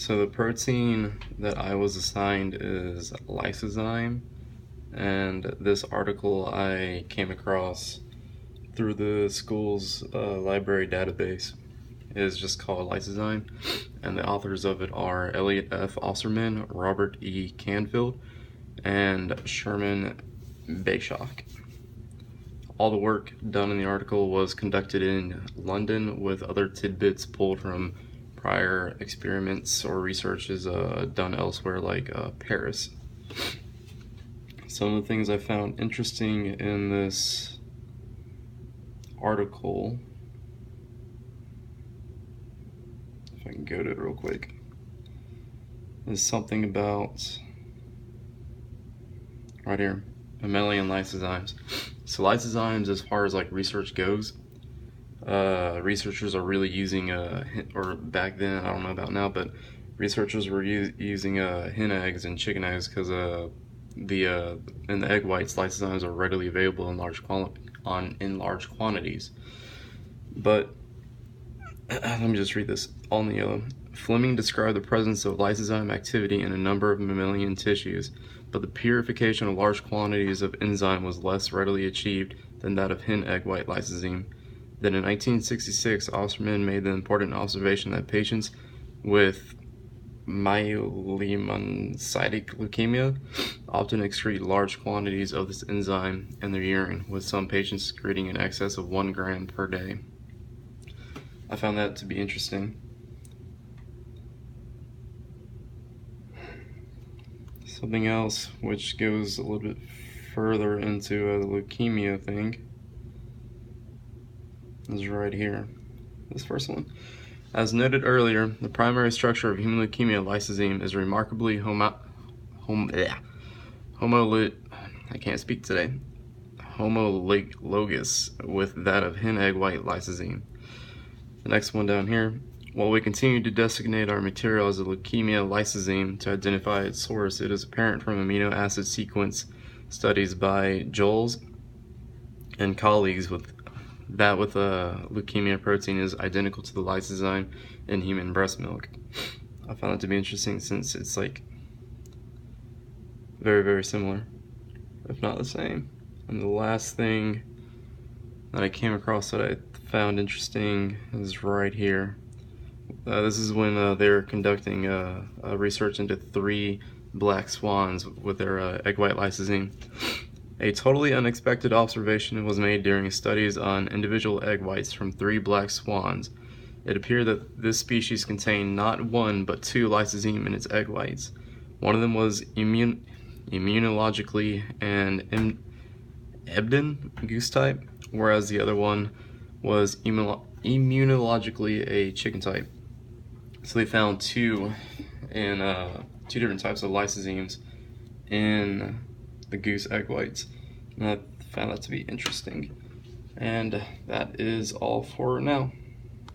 So the protein that I was assigned is lysozyme, and this article I came across through the school's library database is just called Lysozyme, and the authors of it are Elliot F. Osserman, Robert E. Canfield, and Sherman Bayshok. All the work done in the article was conducted in London, with other tidbits pulled from prior experiments or researches done elsewhere, like Paris. Some of the things I found interesting in this article, if I can go to it real quick, is something about, right here, mammalian lysozymes. So lysozymes, as far as like research goes, researchers are really using or back then, I don't know about now, but researchers were using hen eggs and chicken eggs because in the egg whites, lysozymes are readily available in large quantities. But let me just read this all in the yellow. Fleming described the presence of lysozyme activity in a number of mammalian tissues, but the purification of large quantities of enzyme was less readily achieved than that of hen egg white lysozyme. Then in 1966, Osserman made the important observation that patients with myelomonocytic leukemia often excrete large quantities of this enzyme in their urine, with some patients excreting in excess of 1 gram per day. I found that to be interesting. Something else which goes a little bit further into the leukemia thing is right here, this first one. As noted earlier, the primary structure of human leukemia lysozyme is remarkably homologous with that of hen egg white lysozyme. The next one down here. While we continue to designate our material as a leukemia lysozyme to identify its source, it is apparent from amino acid sequence studies by Joels and colleagues that leukemia protein is identical to the lysozyme in human breast milk. I found it to be interesting since it's like very, very similar, if not the same. And the last thing that I came across that I found interesting is right here. This is when they were conducting research into 3 black swans with their egg white lysozyme. A totally unexpected observation was made during studies on individual egg whites from 3 black swans. It appeared that this species contained not 1 but 2 lysozyme in its egg whites. One of them was immunologically an Ebden goose type, whereas the other one was immunologically a chicken type. So they found 2 different types of lysozymes in the goose egg whites, and I found that to be interesting. And that is all for now.